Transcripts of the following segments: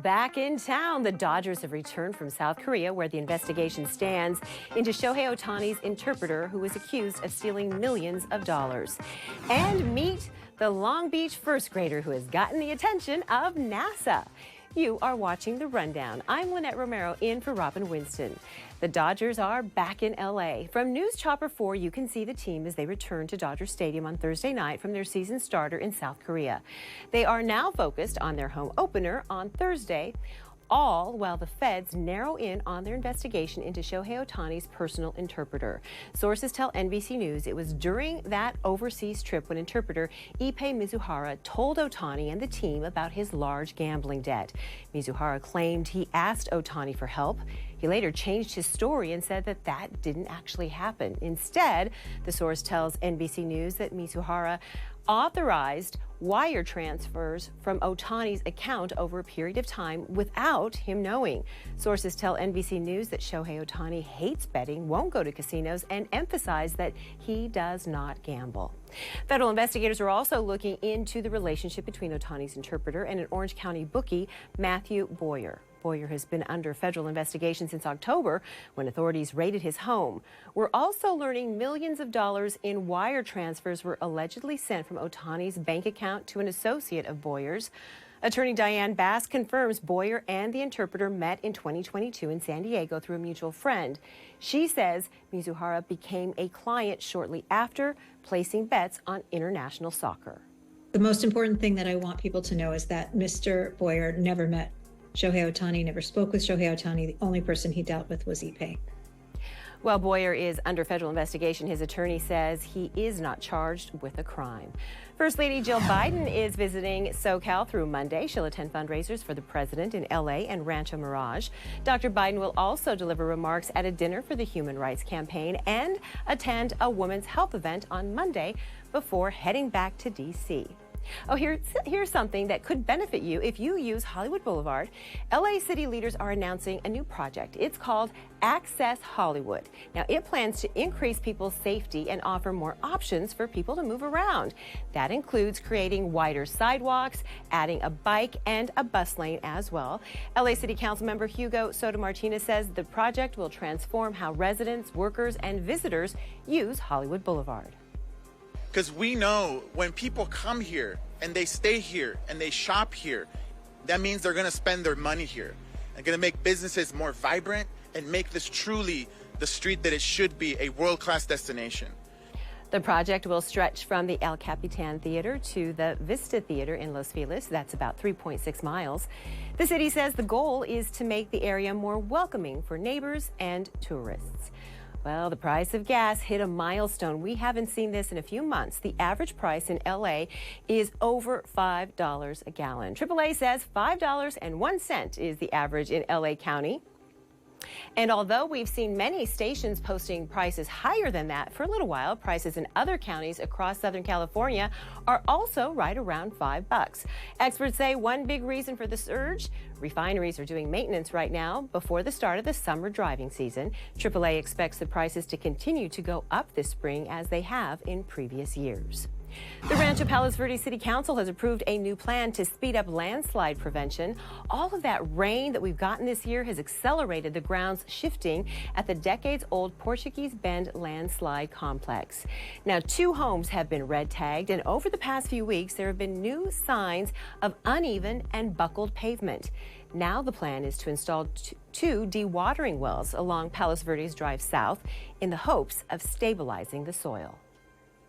Back in town, the Dodgers have returned from South Korea, where the investigation stands, into Shohei Otani's interpreter, who was accused of stealing millions of dollars. And meet the Long Beach first grader who has gotten the attention of NASA. You are watching The Rundown. I'm Lynette Romero, in for Robin Winston. The Dodgers are back in LA. From News Chopper 4, you can see the team as they return to Dodger Stadium on Thursday night from their season starter in South Korea. They are now focused on their home opener on Thursday, all while the feds narrow in on their investigation into Shohei Otani's personal interpreter. Sources tell NBC News it was during that overseas trip when interpreter Ippei Mizuhara told Otani and the team about his large gambling debt. Mizuhara claimed he asked Otani for help. He later changed his story and said that that didn't actually happen. Instead, the source tells NBC News that Mizuhara authorized wire transfers from Otani's account over a period of time without him knowing. Sources tell NBC News that Shohei Otani hates betting, won't go to casinos, and emphasize that he does not gamble. Federal investigators are also looking into the relationship between Otani's interpreter and an Orange County bookie, Matthew Boyer. Boyer has been under federal investigation since October, when authorities raided his home. We're also learning millions of dollars in wire transfers were allegedly sent from Otani's bank account to an associate of Boyer's. Attorney Diane Bass confirms Boyer and the interpreter met in 2022 in San Diego through a mutual friend. She says Mizuhara became a client shortly after, placing bets on international soccer. The most important thing that I want people to know is that Mr. Boyer never met Shohei Otani, never spoke with Shohei Otani. The only person he dealt with was Ippei. While Boyer is under federal investigation, his attorney says he is not charged with a crime. First Lady Jill Biden is visiting SoCal through Monday. She'll attend fundraisers for the president in LA and Rancho Mirage. Dr. Biden will also deliver remarks at a dinner for the Human Rights Campaign and attend a women's health event on Monday before heading back to D.C. Oh, here's something that could benefit you if you use Hollywood Boulevard. LA city leaders are announcing a new project. It's called Access Hollywood. Now, it plans to increase people's safety and offer more options for people to move around. That includes creating wider sidewalks, adding a bike and a bus lane as well. LA City Council member Hugo Soto Martinez says the project will transform how residents, workers, and visitors use Hollywood Boulevard. Because we know when people come here and they stay here and they shop here, that means they're going to spend their money here. They're going to make businesses more vibrant and make this truly the street that it should be, a world-class destination. The project will stretch from the El Capitan Theater to the Vista Theater in Los Feliz. That's about 3.6 miles. The city says the goal is to make the area more welcoming for neighbors and tourists. Well, the price of gas hit a milestone. We haven't seen this in a few months. The average price in LA is over $5 a gallon. AAA says $5.01 is the average in LA County. And although we've seen many stations posting prices higher than that for a little while, prices in other counties across Southern California are also right around $5. Experts say one big reason for the surge, refineries are doing maintenance right now before the start of the summer driving season. AAA expects the prices to continue to go up this spring as they have in previous years. The Rancho Palos Verdes City Council has approved a new plan to speed up landslide prevention. All of that rain that we've gotten this year has accelerated the ground's shifting at the decades-old Portuguese Bend landslide complex. Now, 2 homes have been red tagged, and over the past few weeks, there have been new signs of uneven and buckled pavement. Now the plan is to install 2 dewatering wells along Palos Verdes Drive South in the hopes of stabilizing the soil.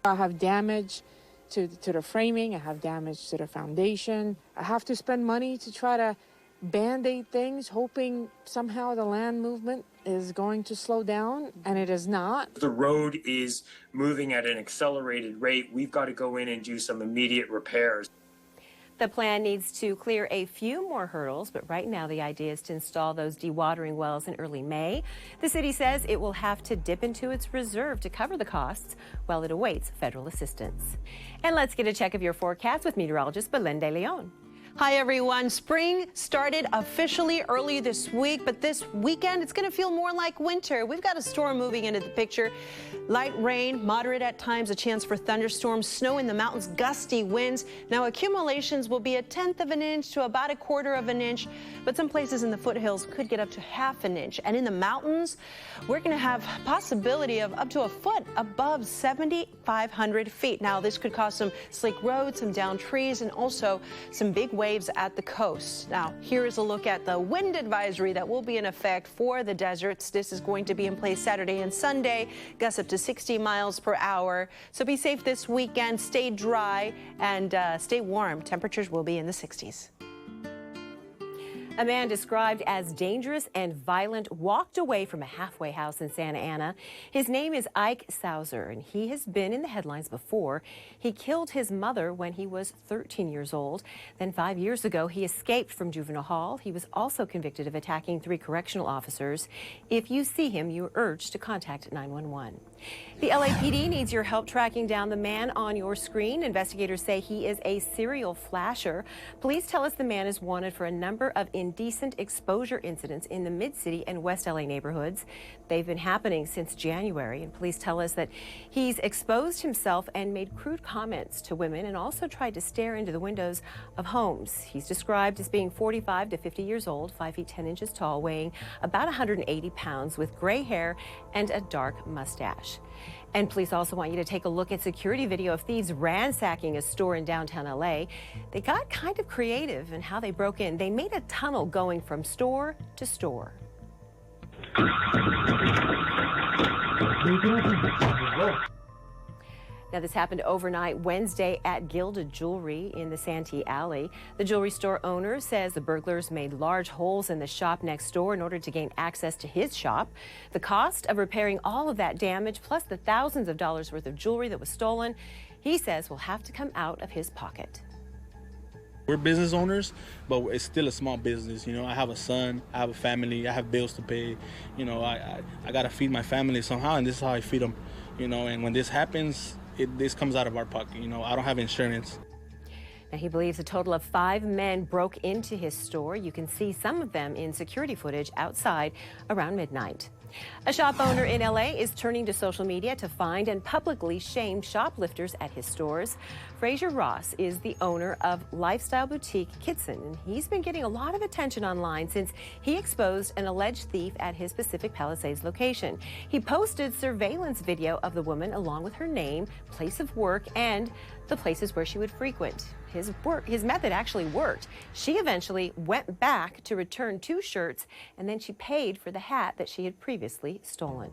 I have damage to the framing, I have damage to the foundation. I have to spend money to try to band-aid things, hoping somehow the land movement is going to slow down, and it is not. The road is moving at an accelerated rate. We've got to go in and do some immediate repairs. The plan needs to clear a few more hurdles, but right now the idea is to install those dewatering wells in early May. The city says it will have to dip into its reserve to cover the costs while it awaits federal assistance. And let's get a check of your forecast with meteorologist Belen de Leon. Hi, everyone. Spring started officially early this week, but this weekend it's going to feel more like winter. We've got a storm moving into the picture. Light rain, moderate at times, a chance for thunderstorms, snow in the mountains, gusty winds. Now, accumulations will be 1/10 of an inch to about 1/4 of an inch, but some places in the foothills could get up to 1/2 an inch. And in the mountains, we're going to have possibility of up to a foot above 7,500 feet. Now, this could cause some slick roads, some downed trees, and also some big waves at the coast. Now, here is a look at the wind advisory that will be in effect for the deserts. This is going to be in place Saturday and Sunday, gusts up to 60 miles per hour. So be safe this weekend, stay dry, and stay warm. Temperatures will be in the 60s. A man described as dangerous and violent walked away from a halfway house in Santa Ana. His name is Ike Sauser, and he has been in the headlines before. He killed his mother when he was 13 years old. Then 5 years ago, he escaped from juvenile hall. He was also convicted of attacking 3 correctional officers. If you see him, you are urged to contact 911. The LAPD needs your help tracking down the man on your screen. Investigators say he is a serial flasher. Police tell us the man is wanted for a number of indecent exposure incidents in the Mid-City and West LA neighborhoods. They've been happening since January, and police tell us that he's exposed himself and made crude comments to women and also tried to stare into the windows of homes. He's described as being 45 to 50 years old, 5 feet 10 inches tall, weighing about 180 pounds, with gray hair and a dark mustache. And police also want you to take a look at security video of thieves ransacking a store in downtown LA. They got kind of creative in how they broke in. They made a tunnel going from store to store. Now, this happened overnight Wednesday at Gilded Jewelry in the Santee Alley. The jewelry store owner says the burglars made large holes in the shop next door in order to gain access to his shop. The cost of repairing all of that damage, plus the thousands of dollars worth of jewelry that was stolen, he says will have to come out of his pocket. We're business owners, but it's still a small business. You know, I have a son, I have a family, I have bills to pay. You know, I got to feed my family somehow, and this is how I feed them. You know, and when this happens, this comes out of our pocket. You know, I don't have insurance. Now, he believes a total of 5 men broke into his store. You can see some of them in security footage outside around midnight. A shop owner in LA is turning to social media to find and publicly shame shoplifters at his stores. Fraser Ross is the owner of lifestyle boutique Kitson, and he's been getting a lot of attention online since he exposed an alleged thief at his Pacific Palisades location. He posted surveillance video of the woman along with her name, place of work, and the places where she would frequent. His method actually worked. She eventually went back to return 2 shirts, and then she paid for the hat that she had previously stolen.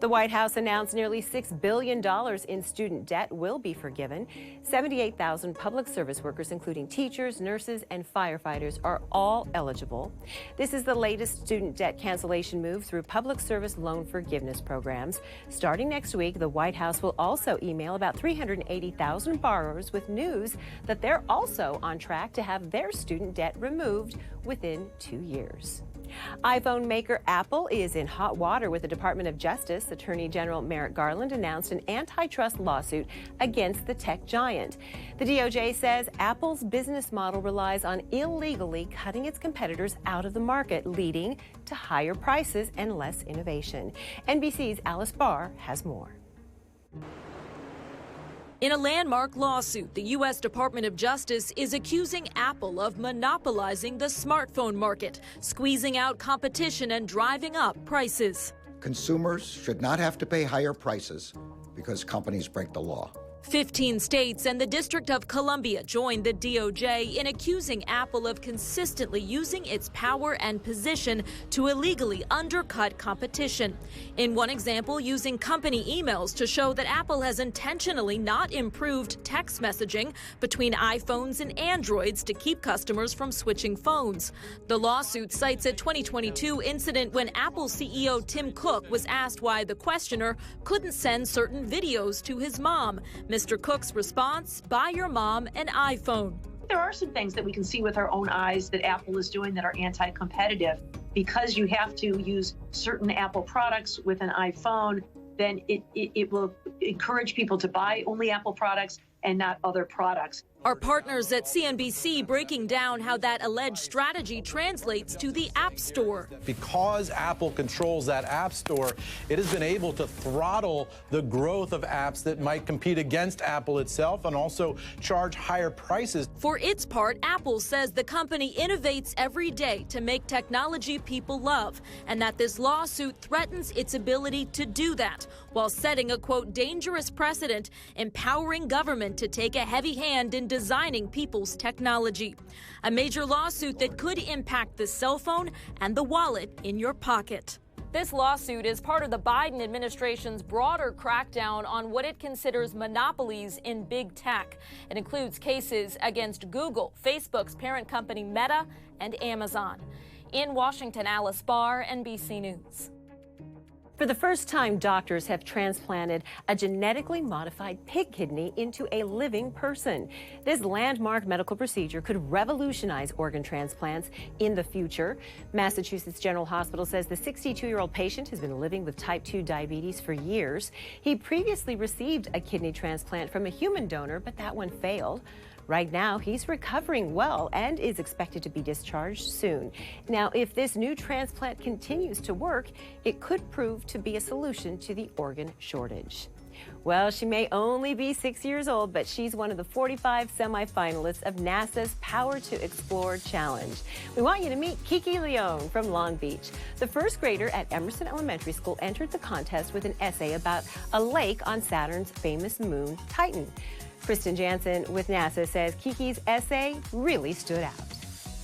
The White House announced nearly $6 billion in student debt will be forgiven. 78,000 public service workers, including teachers, nurses, and firefighters, are all eligible. This is the latest student debt cancellation move through public service loan forgiveness programs. Starting next week, the White House will also email about 380,000 borrowers with news that they're also on track to have their student debt removed within 2 years. iPhone maker Apple is in hot water with the Department of Justice. Attorney General Merrick Garland announced an antitrust lawsuit against the tech giant. The DOJ says Apple's business model relies on illegally cutting its competitors out of the market, leading to higher prices and less innovation. NBC's Alice Barr has more. In a landmark lawsuit, the U.S. Department of Justice is accusing Apple of monopolizing the smartphone market, squeezing out competition and driving up prices. Consumers should not have to pay higher prices because companies break the law. 15 states and the District of Columbia joined the DOJ in accusing Apple of consistently using its power and position to illegally undercut competition. In one example, using company emails to show that Apple has intentionally not improved text messaging between iPhones and Androids to keep customers from switching phones. The lawsuit cites a 2022 incident when Apple CEO Tim Cook was asked why the questioner couldn't send certain videos to his mom. Mr. Cook's response, buy your mom an iPhone. There are some things that we can see with our own eyes that Apple is doing that are anti-competitive. Because you have to use certain Apple products with an iPhone, then it will encourage people to buy only Apple products. and not other products. Our partners at CNBC breaking down how that alleged strategy translates to the App Store. Because Apple controls that App Store, it has been able to throttle the growth of apps that might compete against Apple itself and also charge higher prices. For its part, Apple says the company innovates every day to make technology people love, and that this lawsuit threatens its ability to do that, while setting a, quote, dangerous precedent, empowering government to take a heavy hand in designing people's technology. A major lawsuit that could impact the cell phone and the wallet in your pocket. This lawsuit is part of the Biden administration's broader crackdown on what it considers monopolies in big tech. It includes cases against Google, Facebook's parent company Meta, and Amazon. In Washington, Alice Barr, NBC News. For the first time, doctors have transplanted a genetically modified pig kidney into a living person. This landmark medical procedure could revolutionize organ transplants in the future. Massachusetts General Hospital says the 62-year-old patient has been living with type 2 diabetes for years. He previously received a kidney transplant from a human donor, but that one failed. Right now, he's recovering well and is expected to be discharged soon. Now, if this new transplant continues to work, it could prove to be a solution to the organ shortage. Well, she may only be 6 years old, but she's one of the 45 semifinalists of NASA's Power to Explore Challenge. We want you to meet Kiki Leone from Long Beach. The first grader at Emerson Elementary School entered the contest with an essay about a lake on Saturn's famous moon, Titan. Kristen Jansen with NASA says Kiki's essay really stood out.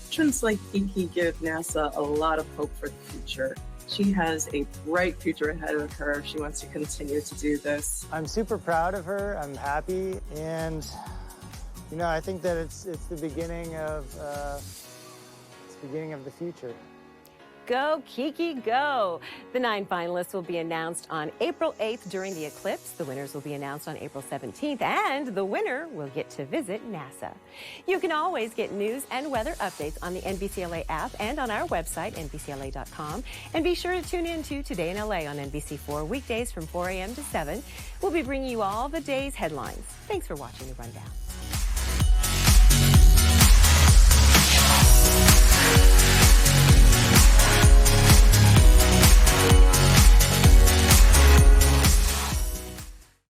Veterans like Kiki give NASA a lot of hope for the future. She has a bright future ahead of her. She wants to continue to do this. I'm super proud of her. I'm happy, and I think that it's the beginning of the future. Go, Kiki, go! The 9 finalists will be announced on April 8th during the eclipse. The winners will be announced on April 17th, and the winner will get to visit NASA. You can always get news and weather updates on the NBCLA app and on our website, NBCLA.com. And be sure to tune in to Today in LA on NBC4 weekdays from 4 a.m. to 7. We'll be bringing you all the day's headlines. Thanks for watching The Rundown.